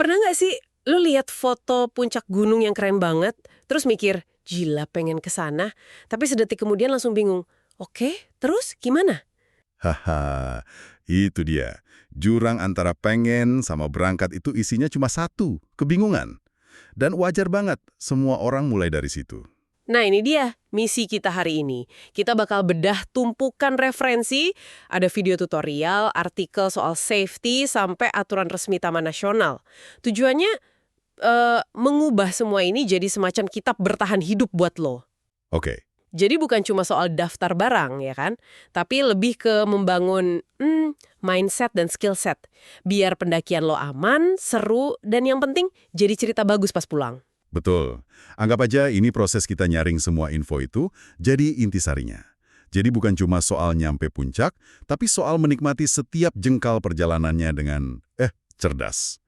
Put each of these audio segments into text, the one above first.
Pernah nggak sih lu lihat foto puncak gunung yang keren banget, terus mikir, gila pengen ke sana, tapi sedetik kemudian langsung bingung. Oke, terus gimana? Haha, itu dia. Jurang antara pengen sama berangkat itu isinya cuma satu, kebingungan. Dan wajar banget, semua orang mulai dari situ. Nah ini dia, misi kita hari ini. Kita bakal bedah tumpukan referensi, ada video tutorial, artikel soal safety, sampai aturan resmi Taman Nasional. Tujuannya mengubah semua ini jadi semacam kitab bertahan hidup buat lo. Oke, Jadi bukan cuma soal daftar barang, ya kan? Tapi lebih ke membangun mindset dan skill set. Biar pendakian lo aman, seru, dan yang penting jadi cerita bagus pas pulang. betul. Anggap aja ini proses kita nyaring semua info itu jadi intisarinya. Jadi bukan cuma soal nyampe puncak, tapi soal menikmati setiap jengkal perjalanannya dengan, cerdas.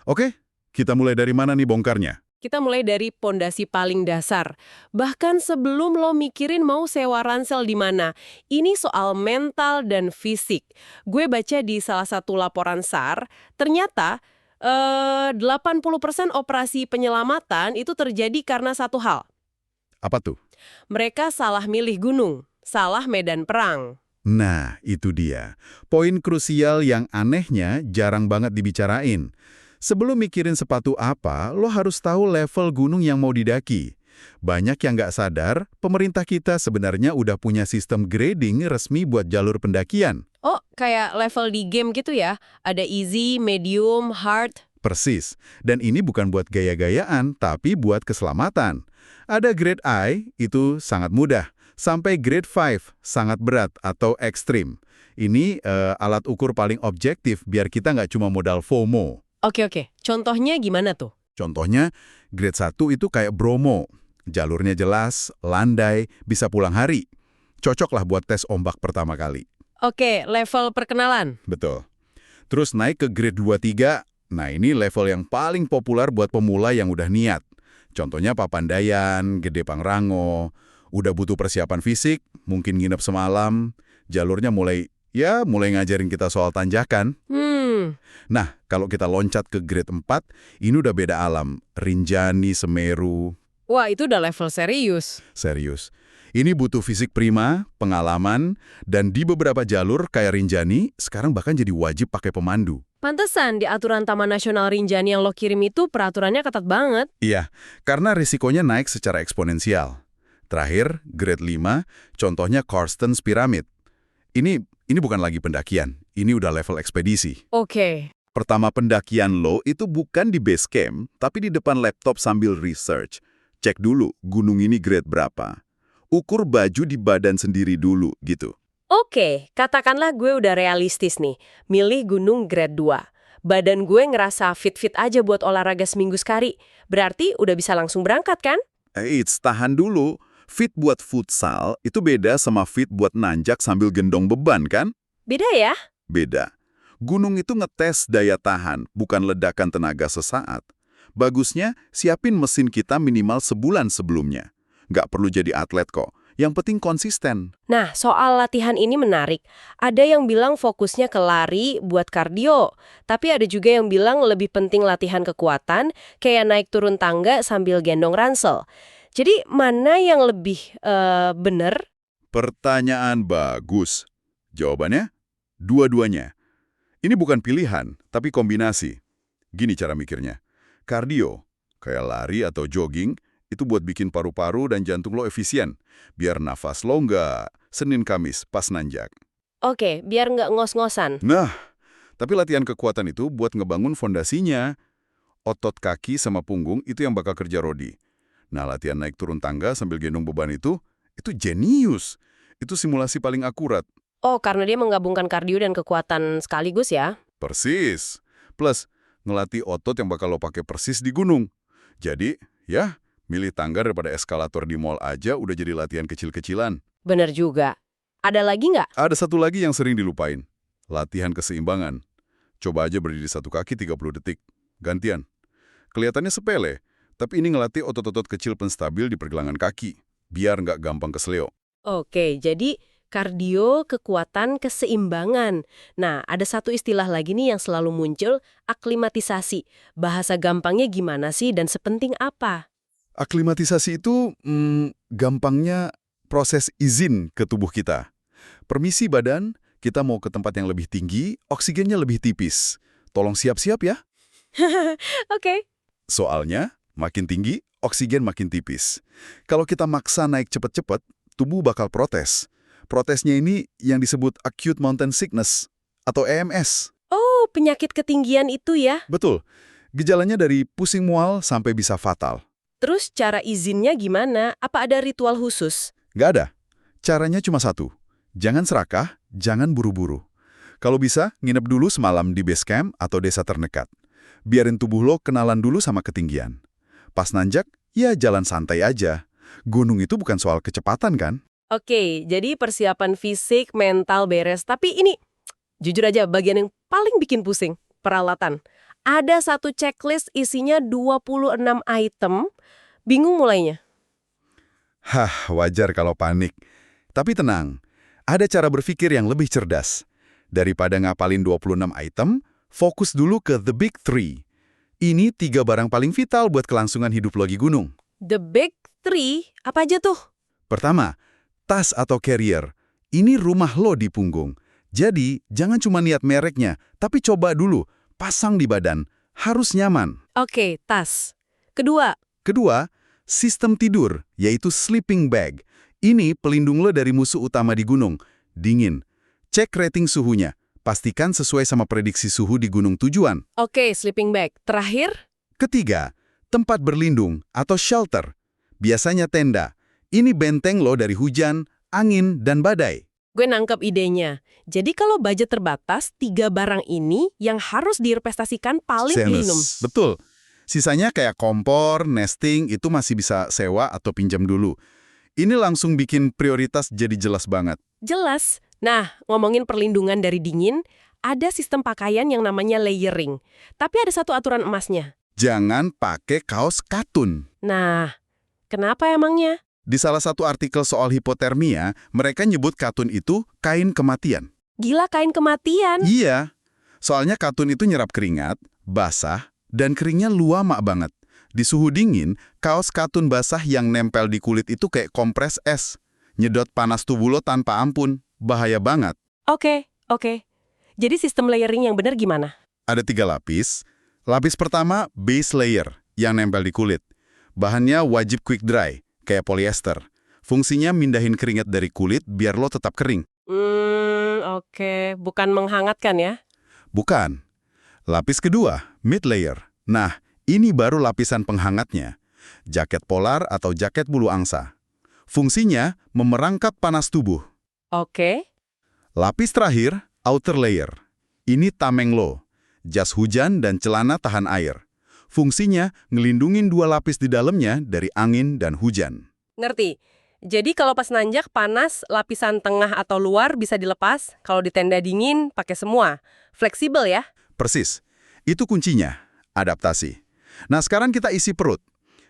Oke, kita mulai dari mana nih bongkarnya? Kita mulai dari pondasi paling dasar. Bahkan sebelum lo mikirin mau sewa ransel di mana. Ini soal mental dan fisik. Gue baca di salah satu laporan SAR, ternyata 80% operasi penyelamatan itu terjadi karena satu hal. Apa tuh? Mereka salah milih gunung, salah medan perang. Nah, itu dia. Poin krusial yang anehnya jarang banget dibicarain. Sebelum mikirin sepatu apa, lo harus tahu level gunung yang mau didaki. Banyak yang nggak sadar, pemerintah kita sebenarnya udah punya sistem grading resmi buat jalur pendakian. Oh, kayak level di game gitu ya? Ada easy, medium, hard. Persis. Dan ini bukan buat gaya-gayaan, tapi buat keselamatan. Ada grade I, itu sangat mudah. Sampai grade 5, sangat berat atau ekstrim. Ini alat ukur paling objektif biar kita nggak cuma modal FOMO. Oke. Contohnya gimana tuh? Contohnya, grade 1 itu kayak Bromo. Jalurnya jelas, landai, bisa pulang hari. Cocoklah buat tes ombak pertama kali. Oke, level perkenalan. Betul. Terus naik ke grade 2-3, nah ini level yang paling populer buat pemula yang udah niat. Contohnya Papandayan, Gede Pangrango, udah butuh persiapan fisik, mungkin nginep semalam, jalurnya mulai ngajarin kita soal tanjakan. Nah, kalau kita loncat ke grade 4, ini udah beda alam. Rinjani, Semeru. Wah, itu udah level serius. Serius. Ini butuh fisik prima, pengalaman, dan di beberapa jalur kayak Rinjani, sekarang bahkan jadi wajib pakai pemandu. Pantesan di aturan Taman Nasional Rinjani yang lo kirim itu peraturannya ketat banget. Iya, karena risikonya naik secara eksponensial. Terakhir, grade 5, contohnya Carsten's Pyramid. Ini bukan lagi pendakian, ini udah level ekspedisi. Oke. Pertama pendakian lo itu bukan di base camp, tapi di depan laptop sambil research. Cek dulu gunung ini grade berapa. Ukur baju di badan sendiri dulu, gitu. Oke, katakanlah gue udah realistis nih, milih gunung grade 2. Badan gue ngerasa fit-fit aja buat olahraga seminggu sekali. Berarti udah bisa langsung berangkat kan? Tahan dulu. Fit buat futsal itu beda sama fit buat nanjak sambil gendong beban, kan? Beda ya? Beda. Gunung itu ngetes daya tahan, bukan ledakan tenaga sesaat. Bagusnya, siapin mesin kita minimal sebulan sebelumnya. Nggak perlu jadi atlet kok. Yang penting konsisten. Nah, soal latihan ini menarik. Ada yang bilang fokusnya ke lari buat kardio, tapi ada juga yang bilang lebih penting latihan kekuatan, kayak naik turun tangga sambil gendong ransel. Jadi, mana yang lebih bener? Pertanyaan bagus. Jawabannya, dua-duanya. Ini bukan pilihan, tapi kombinasi. Gini cara mikirnya. Kardio, kayak lari atau jogging, itu buat bikin paru-paru dan jantung lo efisien. Biar nafas lo nggak Senin Kamis pas nanjak. Oke, biar nggak ngos-ngosan. Nah, tapi latihan kekuatan itu buat ngebangun fondasinya. Otot kaki sama punggung itu yang bakal kerja rodi. Nah, latihan naik turun tangga sambil gendong beban itu jenius. Itu simulasi paling akurat. Oh, karena dia menggabungkan kardio dan kekuatan sekaligus ya? Persis. Plus, ngelatih otot yang bakal lo pakai persis di gunung. Jadi, milih tangga daripada eskalator di mall aja udah jadi latihan kecil-kecilan. Bener juga. Ada lagi nggak? Ada satu lagi yang sering dilupain. Latihan keseimbangan. Coba aja berdiri satu kaki 30 detik. Gantian. Kelihatannya sepele, tapi ini ngelatih otot-otot kecil penstabil di pergelangan kaki. Biar nggak gampang kesleo. Oke, jadi Kardio, kekuatan, keseimbangan. Nah, ada satu istilah lagi nih yang selalu muncul, aklimatisasi. Bahasa gampangnya gimana sih dan sepenting apa? Aklimatisasi itu gampangnya proses izin ke tubuh kita. Permisi badan, kita mau ke tempat yang lebih tinggi, oksigennya lebih tipis. Tolong siap-siap ya. Oke. Soalnya, makin tinggi, oksigen makin tipis. Kalau kita maksa naik cepat-cepat, tubuh bakal protes. Protesnya ini yang disebut acute mountain sickness atau EMS. Oh, penyakit ketinggian itu ya. Betul. Gejalanya dari pusing mual sampai bisa fatal. Terus cara izinnya gimana? Apa ada ritual khusus? Nggak ada. Caranya cuma satu. Jangan serakah, jangan buru-buru. Kalau bisa, nginep dulu semalam di base camp atau desa terdekat. Biarin tubuh lo kenalan dulu sama ketinggian. Pas nanjak, ya jalan santai aja. Gunung itu bukan soal kecepatan kan? Oke, jadi persiapan fisik, mental beres. Tapi ini, jujur aja, bagian yang paling bikin pusing, peralatan. Ada satu checklist isinya 26 item, bingung mulainya. Hah, wajar kalau panik. Tapi tenang, ada cara berpikir yang lebih cerdas. Daripada ngapalin 26 item, fokus dulu ke the big three. Ini 3 barang paling vital buat kelangsungan hidup lo di gunung. The big three, apa aja tuh? Pertama, tas atau carrier. Ini rumah lo di punggung. Jadi, jangan cuma niat mereknya, tapi coba dulu, pasang di badan. Harus nyaman. Oke, tas. Kedua, Kedua, sistem tidur, yaitu sleeping bag. Ini pelindung lo dari musuh utama di gunung, dingin. Cek rating suhunya. Pastikan sesuai sama prediksi suhu di gunung tujuan. oke, sleeping bag. Terakhir, Ketiga, tempat berlindung atau shelter. Biasanya tenda. Ini benteng lo dari hujan, angin, dan badai. gue nangkep idenya. Jadi kalau budget terbatas, 3 barang ini yang harus diinvestasikan paling minimum. Betul. Sisanya kayak kompor, nesting, itu masih bisa sewa atau pinjam dulu. Ini langsung bikin prioritas jadi jelas banget. Jelas. Nah, ngomongin perlindungan dari dingin, ada sistem pakaian yang namanya layering. Tapi ada satu aturan emasnya. Jangan pakai kaos katun. Nah, kenapa emangnya? Di salah satu artikel soal hipotermia, mereka nyebut katun itu kain kematian. Gila, kain kematian. Iya, soalnya katun itu nyerap keringat, basah, dan keringnya lama banget. Di suhu dingin, kaos katun basah yang nempel di kulit itu kayak kompres es. Nyedot panas tubuh lo tanpa ampun. Bahaya banget. Oke. Jadi sistem layering yang benar gimana? Ada 3 lapis. Lapis pertama, base layer, yang nempel di kulit. Bahannya wajib quick dry, kayak polyester. Fungsinya mindahin keringat dari kulit biar lo tetap kering. Oke. Bukan menghangatkan ya? Bukan. Lapis kedua, mid layer. Nah, ini baru lapisan penghangatnya. Jaket polar atau jaket bulu angsa. Fungsinya memerangkap panas tubuh. Oke. Lapis terakhir, outer layer. Ini tameng lo. Jas hujan dan celana tahan air. Fungsinya ngelindungin 2 lapis di dalamnya dari angin dan hujan. Ngerti. Jadi kalau pas nanjak panas, lapisan tengah atau luar bisa dilepas. Kalau di tenda dingin, pakai semua. Fleksibel ya? Persis. Itu kuncinya, adaptasi. Nah, sekarang kita isi perut.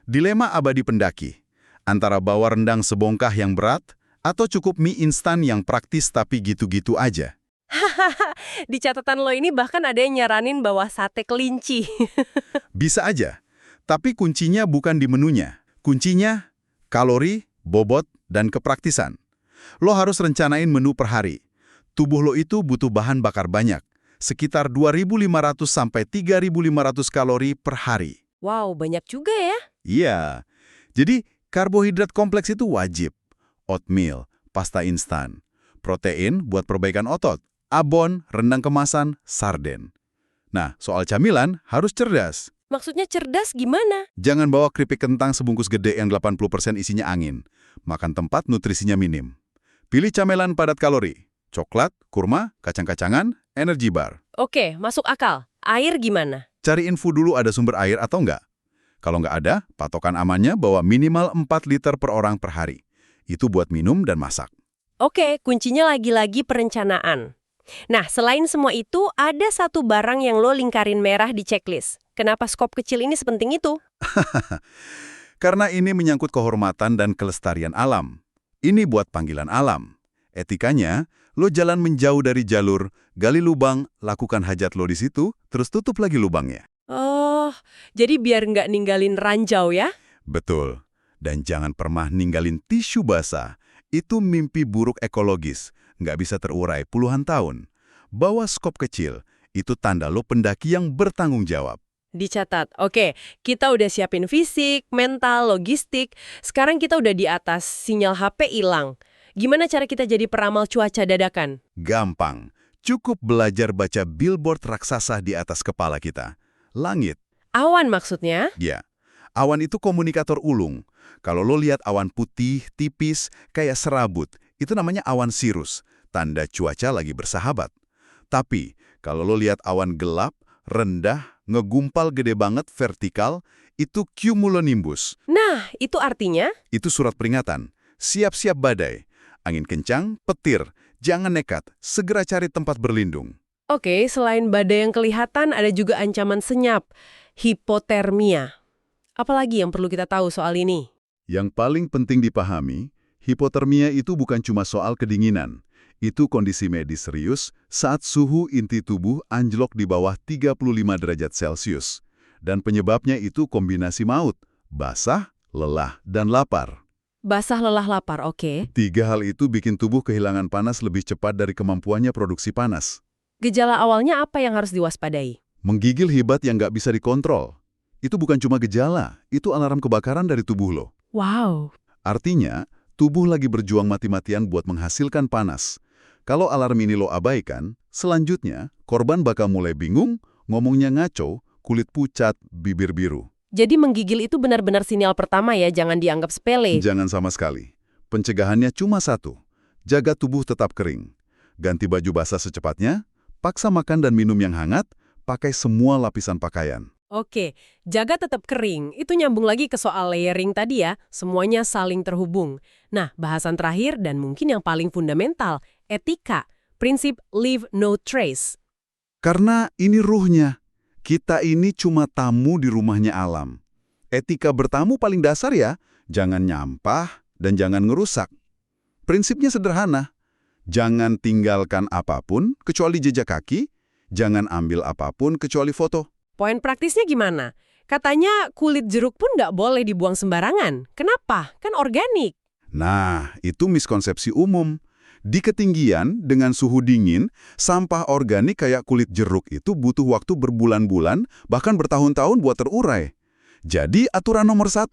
Dilema abadi pendaki. Antara bawa rendang sebongkah yang berat, atau cukup mie instan yang praktis tapi gitu-gitu aja. Di catatan lo ini bahkan ada yang nyaranin bawa sate kelinci. Bisa aja. Tapi kuncinya bukan di menunya. Kuncinya kalori, bobot, dan kepraktisan. Lo harus rencanain menu per hari. Tubuh lo itu butuh bahan bakar banyak. Sekitar 2.500 sampai 3.500 kalori per hari. Wow, banyak juga ya? Iya. Jadi, karbohidrat kompleks itu wajib. Oatmeal, pasta instan. Protein buat perbaikan otot. Abon, rendang kemasan, sarden. Nah, soal camilan harus cerdas. Maksudnya cerdas gimana? Jangan bawa keripik kentang sebungkus gede yang 80% isinya angin. Makan tempat nutrisinya minim. Pilih camilan padat kalori. Coklat, kurma, kacang-kacangan, energy bar. Oke, masuk akal. Air gimana? Cari info dulu ada sumber air atau enggak. Kalau nggak ada, patokan amannya bawa minimal 4 liter per orang per hari. Itu buat minum dan masak. Oke, kuncinya lagi-lagi perencanaan. Nah, selain semua itu, ada satu barang yang lo lingkarin merah di checklist. Kenapa skop kecil ini sepenting itu? Karena ini menyangkut kehormatan dan kelestarian alam. Ini buat panggilan alam. Etikanya, lo jalan menjauh dari jalur, gali lubang, lakukan hajat lo di situ, terus tutup lagi lubangnya. Oh, jadi biar nggak ninggalin ranjau ya? Betul. Dan jangan pernah ninggalin tisu basah. Itu mimpi buruk ekologis, nggak bisa terurai puluhan tahun. Bawa skop kecil, itu tanda lo pendaki yang bertanggung jawab. Dicatat. Oke, kita udah siapin fisik, mental, logistik. Sekarang kita udah di atas, sinyal HP hilang. Gimana cara kita jadi peramal cuaca dadakan? Gampang. Cukup belajar baca billboard raksasa di atas kepala kita. Langit. Awan maksudnya? Ya. Awan itu komunikator ulung. Kalau lo lihat awan putih, tipis, kayak serabut, itu namanya awan sirus. Tanda cuaca lagi bersahabat. Tapi, kalau lo lihat awan gelap, rendah, ngegumpal gede banget, vertikal, itu cumulonimbus. Nah, itu artinya? Itu surat peringatan. Siap-siap badai. Angin kencang, petir. Jangan nekat, segera cari tempat berlindung. Oke, selain badai yang kelihatan, ada juga ancaman senyap. Hipotermia. Apalagi yang perlu kita tahu soal ini? Yang paling penting dipahami, hipotermia itu bukan cuma soal kedinginan. Itu kondisi medis serius saat suhu inti tubuh anjlok di bawah 35 derajat Celcius. Dan penyebabnya itu kombinasi maut, basah, lelah, dan lapar. Basah, lelah, lapar, oke. 3 hal itu bikin tubuh kehilangan panas lebih cepat dari kemampuannya produksi panas. Gejala awalnya apa yang harus diwaspadai? Menggigil hebat yang nggak bisa dikontrol. Itu bukan cuma gejala, itu alarm kebakaran dari tubuh lo. Wow. Artinya, tubuh lagi berjuang mati-matian buat menghasilkan panas. Kalau alarm ini lo abaikan, selanjutnya korban bakal mulai bingung, ngomongnya ngaco, kulit pucat, bibir biru. Jadi menggigil itu benar-benar sinyal pertama ya, jangan dianggap sepele. Jangan sama sekali. Pencegahannya cuma satu. Jaga tubuh tetap kering. Ganti baju basah secepatnya, paksa makan dan minum yang hangat, pakai semua lapisan pakaian. Oke, jaga tetap kering. Itu nyambung lagi ke soal layering tadi ya, semuanya saling terhubung. Nah, bahasan terakhir dan mungkin yang paling fundamental, etika, prinsip leave no trace. Karena ini ruhnya. Kita ini cuma tamu di rumahnya alam. Etika bertamu paling dasar ya, jangan nyampah dan jangan ngerusak. Prinsipnya sederhana. Jangan tinggalkan apapun kecuali jejak kaki, jangan ambil apapun kecuali foto. Poin praktisnya gimana? Katanya kulit jeruk pun nggak boleh dibuang sembarangan. Kenapa? Kan organik. Nah, itu miskonsepsi umum. Di ketinggian, dengan suhu dingin, sampah organik kayak kulit jeruk itu butuh waktu berbulan-bulan, bahkan bertahun-tahun buat terurai. Jadi aturan nomor 1,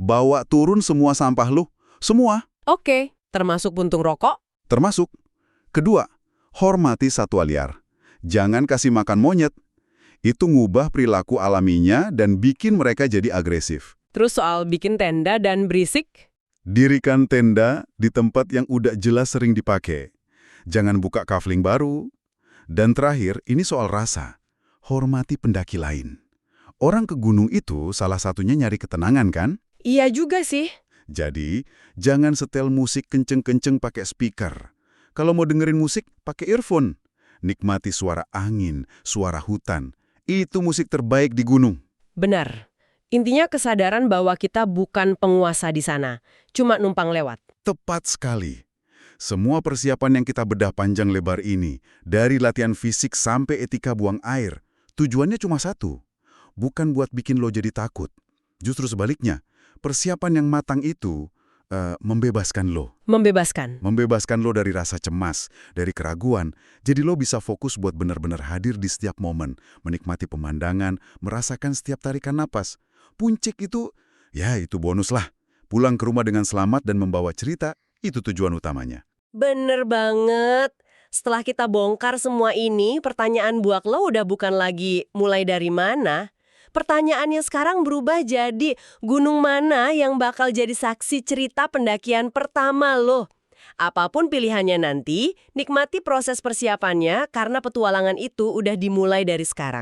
bawa turun semua sampah lu. Semua. Oke, termasuk puntung rokok? Termasuk. Kedua, hormati satwa liar. Jangan kasih makan monyet. Itu ngubah perilaku alaminya dan bikin mereka jadi agresif. Terus soal bikin tenda dan berisik? Dirikan tenda di tempat yang udah jelas sering dipakai. Jangan buka kafling baru. Dan terakhir, ini soal rasa. Hormati pendaki lain. Orang ke gunung itu salah satunya nyari ketenangan kan? Iya juga sih. Jadi, jangan setel musik kenceng-kenceng pakai speaker. Kalau mau dengerin musik, pakai earphone. Nikmati suara angin, suara hutan. Itu musik terbaik di gunung. Benar. Intinya kesadaran bahwa kita bukan penguasa di sana, cuma numpang lewat. Tepat sekali. Semua persiapan yang kita bedah panjang lebar ini, dari latihan fisik sampai etika buang air, tujuannya cuma satu. Bukan buat bikin lo jadi takut. Justru sebaliknya, persiapan yang matang itu membebaskan lo. Membebaskan. Membebaskan lo dari rasa cemas, dari keraguan. Jadi lo bisa fokus buat benar-benar hadir di setiap momen, menikmati pemandangan, merasakan setiap tarikan napas. Puncik itu, ya itu bonus lah. Pulang ke rumah dengan selamat dan membawa cerita, itu tujuan utamanya. Bener banget. Setelah kita bongkar semua ini, pertanyaan buak lo udah bukan lagi mulai dari mana. Pertanyaannya sekarang berubah jadi gunung mana yang bakal jadi saksi cerita pendakian pertama lo. Apapun pilihannya nanti, nikmati proses persiapannya karena petualangan itu udah dimulai dari sekarang.